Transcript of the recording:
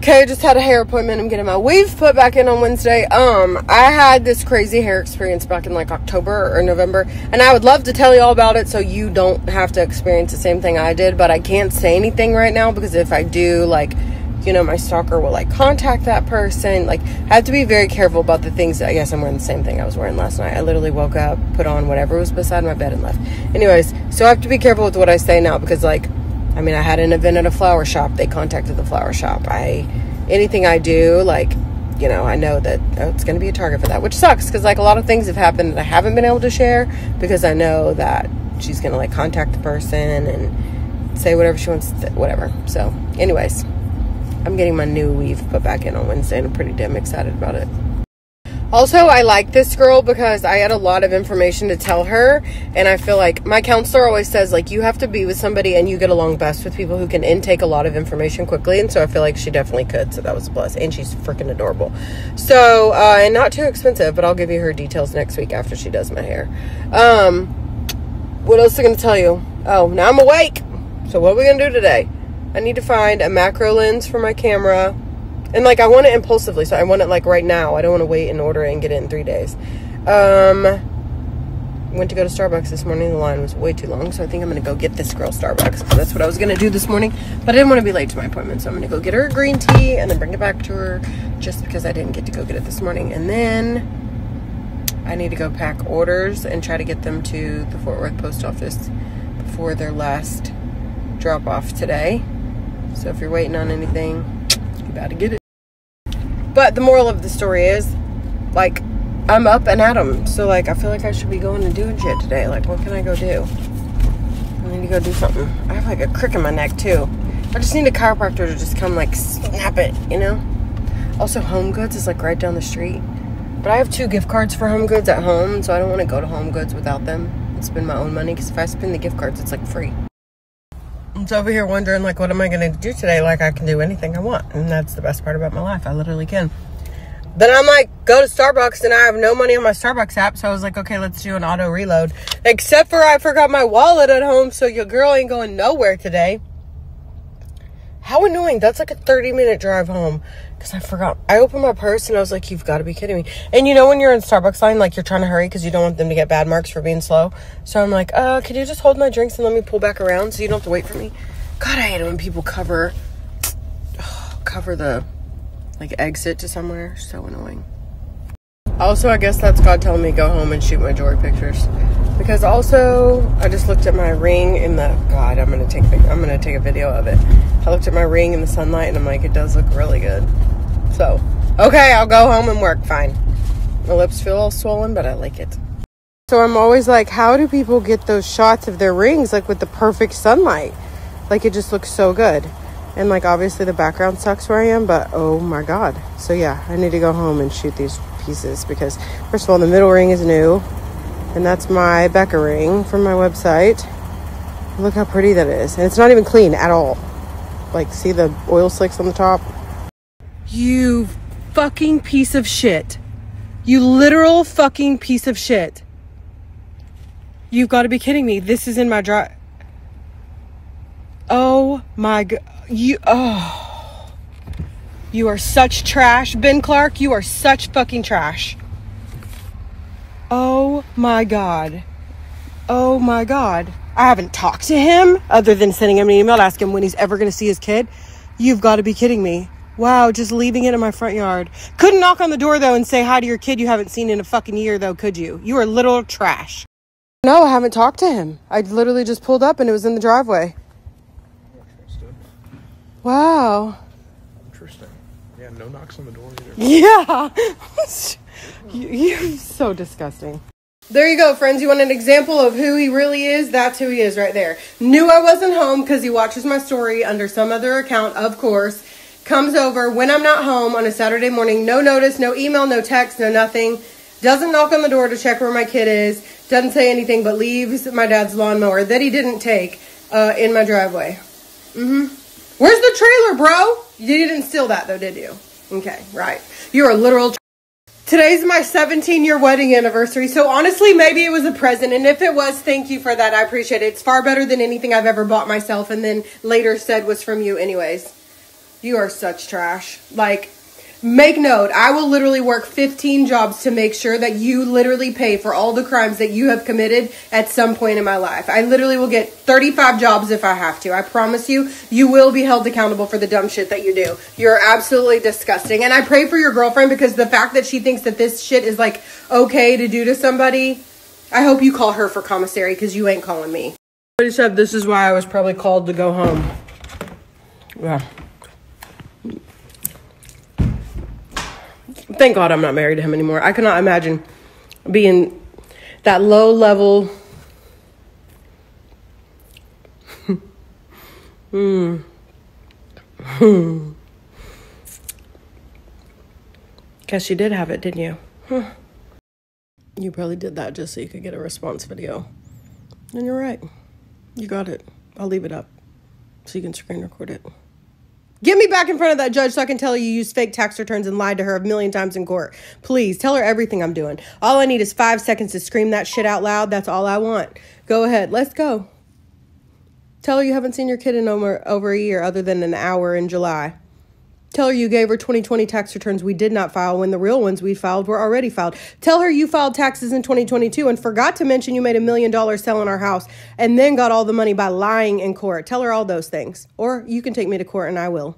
Okay, I just had a hair appointment. I'm getting my weave put back in on Wednesday. I had this crazy hair experience back in like October or November, and I would love to tell you all about it so you don't have to experience the same thing I did, but I can't say anything right now because if I do, like, you know, my stalker will like contact that person. Like, I have to be very careful about the things. I guess I'm wearing the same thing I was wearing last night. I literally woke up, put on whatever was beside my bed and left. Anyways, so I have to be careful with what I say now because, like, I mean, I had an event at a flower shop. They contacted the flower shop. Anything I do, like, you know, I know that it's going to be a target for that, which sucks because, like, a lot of things have happened that I haven't been able to share because I know that she's going to, like, contact the person and say whatever she wants, whatever. So, anyways, I'm getting my new weave put back in on Wednesday, and I'm pretty damn excited about it. Also, I like this girl because I had a lot of information to tell her, and I feel like my counselor always says, like, you have to be with somebody and you get along best with people who can intake a lot of information quickly, and so I feel like she definitely could, so that was a plus, and she's freaking adorable. So, and not too expensive, but I'll give you her details next week after she does my hair. What else am I going to tell you? Oh, now I'm awake. So what are we going to do today? I need to find a macro lens for my camera. And, like, I want it impulsively, so I want it, like, right now. I don't want to wait and order it and get it in 3 days. Went to go to Starbucks this morning. The line was way too long, so I think I'm going to go get this girl Starbucks. So that's what I was going to do this morning, but I didn't want to be late to my appointment, so I'm going to go get her a green tea and then bring it back to her just because I didn't get to go get it this morning. And then I need to go pack orders and try to get them to the Fort Worth post office before their last drop-off today. So if you're waiting on anything, you gotta get it. But the moral of the story is, like, I'm up and at 'em. So, like, I feel like I should be going and doing shit today. Like, what can I go do? I need to go do something. I have, like, a crick in my neck, too. I just need a chiropractor to just come, like, snap it, you know? Also, Home Goods is, like, right down the street. But I have 2 gift cards for Home Goods at home, so I don't want to go to Home Goods without them and spend my own money. Because if I spend the gift cards, it's, like, free. I'm just over here wondering, like, what am I going to do today? Like, I can do anything I want. And that's the best part about my life. I literally can. Then I'm like, go to Starbucks, and I have no money on my Starbucks app. So I was like, okay, let's do an auto reload. Except for I forgot my wallet at home, so your girl ain't going nowhere today. How annoying. That's like a 30-minute drive home. Because I forgot. I opened my purse, and I was like, you've got to be kidding me. And you know when you're in Starbucks line, like, you're trying to hurry because you don't want them to get bad marks for being slow. So I'm like, can you just hold my drinks and let me pull back around so you don't have to wait for me? God, I hate it when people cover the, like, exit to somewhere. So annoying. Also, I guess that's God telling me to go home and shoot my jewelry pictures. Because also, I just looked at my ring in the, God, I'm gonna take a video of it. I looked at my ring in the sunlight and I'm like, it does look really good. So, okay, I'll go home and work, fine. My lips feel all swollen, but I like it. So I'm always like, how do people get those shots of their rings, like, with the perfect sunlight? Like, it just looks so good. And, like, obviously the background sucks where I am, but oh my God. So yeah, I need to go home and shoot these pieces because, first of all, the middle ring is new. And that's my Becca ring from my website. Look how pretty that is. And it's not even clean at all. Like, see the oil slicks on the top? You fucking piece of shit. You literal fucking piece of shit. You've got to be kidding me. This is in my drawer. Oh my God. You are such trash, Ben Clark. You are such fucking trash. Oh my God. Oh my God. I haven't talked to him other than sending him an email to ask him when he's ever going to see his kid. You've got to be kidding me. Wow, just leaving it in my front yard. Couldn't knock on the door, though, and say hi to your kid you haven't seen in a fucking year, though, could you? You are literal trash. No, I haven't talked to him. I literally just pulled up and it was in the driveway. Wow. Interesting. Yeah, no knocks on the door either. Yeah. You're so disgusting. There you go, friends. You want an example of who he really is? That's who he is right there. Knew I wasn't home because he watches my story under some other account, of course. Comes over when I'm not home on a Saturday morning. No notice, no email, no text, no nothing. Doesn't knock on the door to check where my kid is. Doesn't say anything, but leaves my dad's lawnmower that he didn't take in my driveway. Where's the trailer, bro? You didn't steal that, though, did you? Okay, right. You're a literal... Today's my 17-year wedding anniversary, so honestly, maybe it was a present, and if it was, thank you for that. I appreciate it. It's far better than anything I've ever bought myself and then later said was from you anyways. You are such trash. Like, make note, I will literally work 15 jobs to make sure that you literally pay for all the crimes that you have committed at some point in my life. I literally will get 35 jobs if I have to. I promise you, you will be held accountable for the dumb shit that you do. You're absolutely disgusting. And I pray for your girlfriend, because the fact that she thinks that this shit is like okay to do to somebody, I hope you call her for commissary, because you ain't calling me. I said this is why I was probably called to go home. Yeah. Thank God I'm not married to him anymore. I cannot imagine being that low level. Guess you did have it, didn't you? You probably did that just so you could get a response video. And you're right. You got it. I'll leave it up so you can screen record it. Get me back in front of that judge so I can tell her you used fake tax returns and lied to her a million times in court. Please, tell her everything I'm doing. All I need is 5 seconds to scream that shit out loud. That's all I want. Go ahead. Let's go. Tell her you haven't seen your kid in over a year other than an hour in July. Tell her you gave her 2020 tax returns we did not file when the real ones we filed were already filed. Tell her you filed taxes in 2022 and forgot to mention you made $1 million selling our house and then got all the money by lying in court. Tell her all those things. Or you can take me to court and I will.